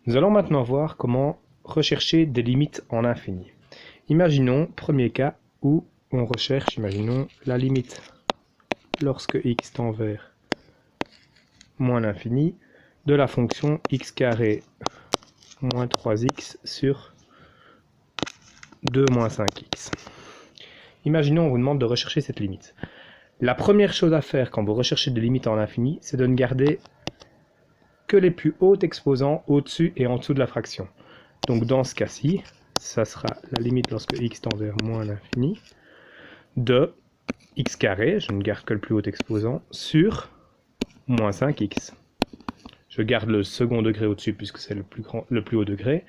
Nous allons maintenant voir comment rechercher des limites en infini. Imaginons, premier cas, où on recherche, imaginons, la limite lorsque x tend vers moins l'infini de la fonction x carré moins 3x sur 2 moins 5x. Imaginons, on vous demande de rechercher cette limite. La première chose à faire quand vous recherchez des limites en infini, c'est de ne garder que les plus hauts exposants au-dessus et en dessous de la fraction. Donc dans ce cas-ci, ça sera la limite lorsque x tend vers moins l'infini de x carré, je ne garde que le plus haut exposant, sur moins 5x. Je garde le second degré au-dessus puisque c'est le plus haut degré,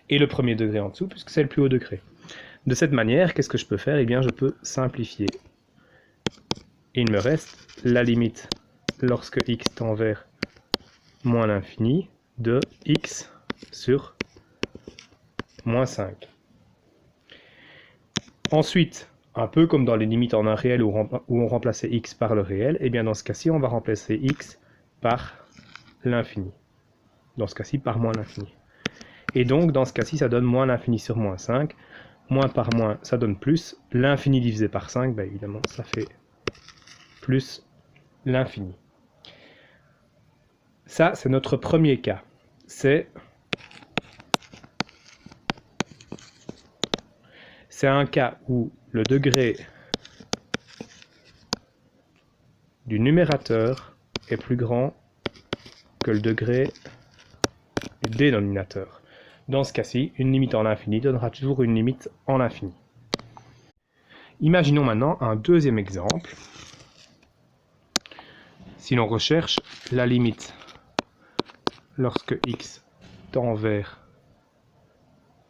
et le premier degré en dessous puisque c'est le plus haut degré. De cette manière, qu'est-ce que je peux faire? Eh bien, je peux simplifier. Il me reste la limite lorsque x tend vers moins l'infini de x sur moins 5. Ensuite, un peu comme dans les limites en un réel où on remplaçait x par le réel, et bien dans ce cas-ci, on va remplacer x par l'infini. Dans ce cas-ci, par moins l'infini. Et donc, dans ce cas-ci, ça donne moins l'infini sur moins 5. Moins par moins, ça donne plus. L'infini divisé par 5, ben évidemment, ça fait plus l'infini. Ça, c'est notre premier cas. C'est un cas où le degré du numérateur est plus grand que le degré du dénominateur. Dans ce cas-ci, une limite en infini donnera toujours une limite en infini. Imaginons maintenant un deuxième exemple. Si l'on recherche la limite lorsque x tend vers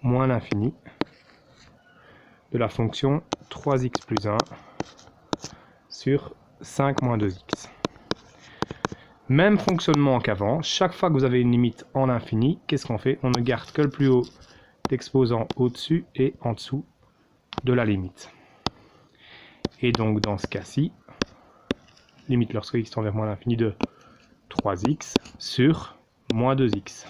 moins l'infini de la fonction 3x plus 1 sur 5 moins 2x. Même fonctionnement qu'avant, chaque fois que vous avez une limite en infini, qu'est-ce qu'on fait? On ne garde que le plus haut exposant au-dessus et en dessous de la limite. Et donc dans ce cas-ci, limite lorsque x tend vers moins l'infini de 3x sur moins 2x.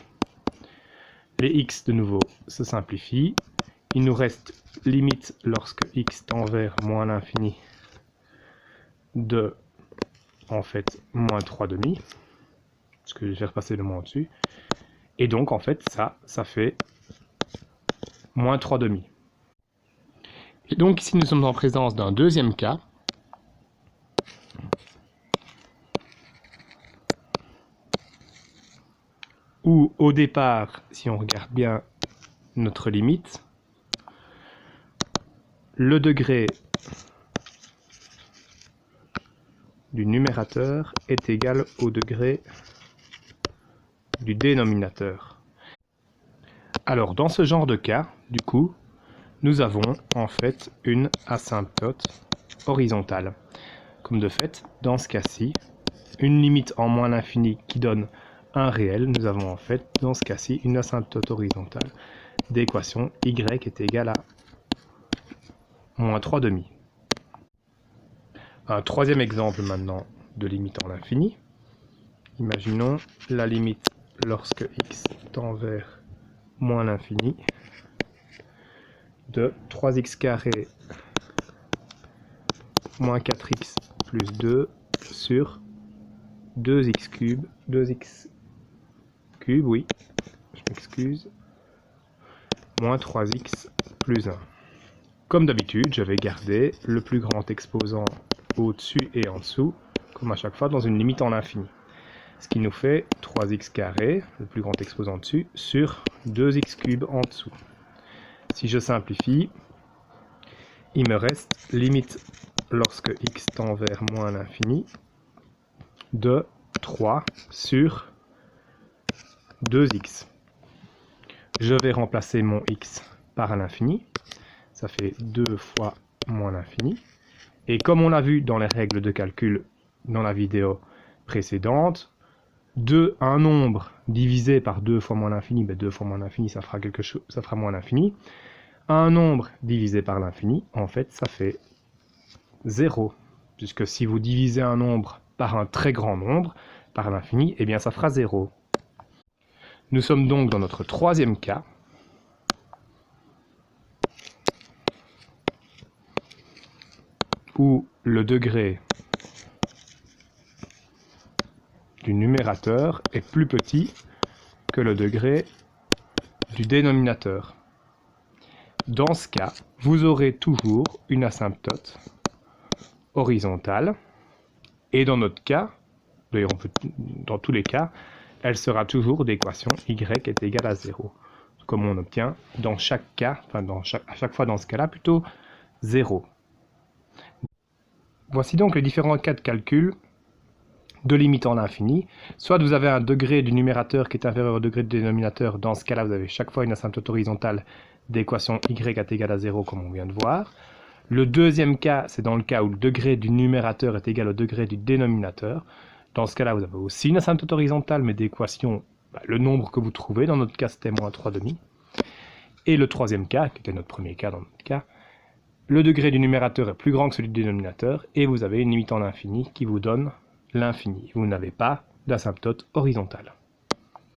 Les x de nouveau se simplifient. Il nous reste limite lorsque x tend vers moins l'infini de, en fait, moins 3 demi. Parce que je vais faire passer le moins au-dessus. Et donc, en fait, ça fait moins 3 demi. Et donc, ici, nous sommes en présence d'un deuxième cas. Où, au départ, si on regarde bien notre limite, le degré du numérateur est égal au degré du dénominateur. Alors, dans ce genre de cas, du coup, nous avons en fait une asymptote horizontale. Comme de fait, dans ce cas-ci, une limite en moins l'infini qui donne un réel, nous avons en fait, dans ce cas-ci, une asymptote horizontale d'équation y est égal à moins 3 demi. Un troisième exemple maintenant de limite en l'infini. Imaginons la limite lorsque x tend vers moins l'infini de 3x carré moins 4x plus 2 sur 2x cube, oui, je m'excuse, moins 3x plus 1. Comme d'habitude, je vais garder le plus grand exposant au-dessus et en dessous, comme à chaque fois dans une limite en l'infini. Ce qui nous fait 3x carré, le plus grand exposant dessus, sur 2x cube en dessous. Si je simplifie, il me reste limite lorsque x tend vers moins l'infini de 3 sur 2x. Je vais remplacer mon x par l'infini. Ça fait 2 fois moins l'infini. Et comme on l'a vu dans les règles de calcul dans la vidéo précédente, un nombre divisé par 2 fois moins l'infini, 2 fois moins l'infini, ça fera quelque chose, ça fera moins l'infini. Un nombre divisé par l'infini, en fait, ça fait 0. Puisque si vous divisez un nombre par un très grand nombre, par l'infini, eh bien ça fera 0. Nous sommes donc dans notre troisième cas. Où le degré du numérateur est plus petit que le degré du dénominateur. Dans ce cas, vous aurez toujours une asymptote horizontale. Et dans notre cas, d'ailleurs dans tous les cas, elle sera toujours d'équation y est égal à 0. Comme on obtient dans chaque cas, à chaque fois dans ce cas-là, plutôt 0. Voici donc les différents cas de calcul de limite en l'infini. Soit vous avez un degré du numérateur qui est inférieur au degré du dénominateur. Dans ce cas-là, vous avez chaque fois une asymptote horizontale d'équation y est égal à 0, comme on vient de voir. Le deuxième cas, c'est dans le cas où le degré du numérateur est égal au degré du dénominateur. Dans ce cas-là, vous avez aussi une asymptote horizontale, mais d'équation, le nombre que vous trouvez. Dans notre cas, c'était moins 3/2. Et le troisième cas, qui était notre premier cas dans notre cas, le degré du numérateur est plus grand que celui du dénominateur, et vous avez une limite en l'infini qui vous donne l'infini. Vous n'avez pas d'asymptote horizontale.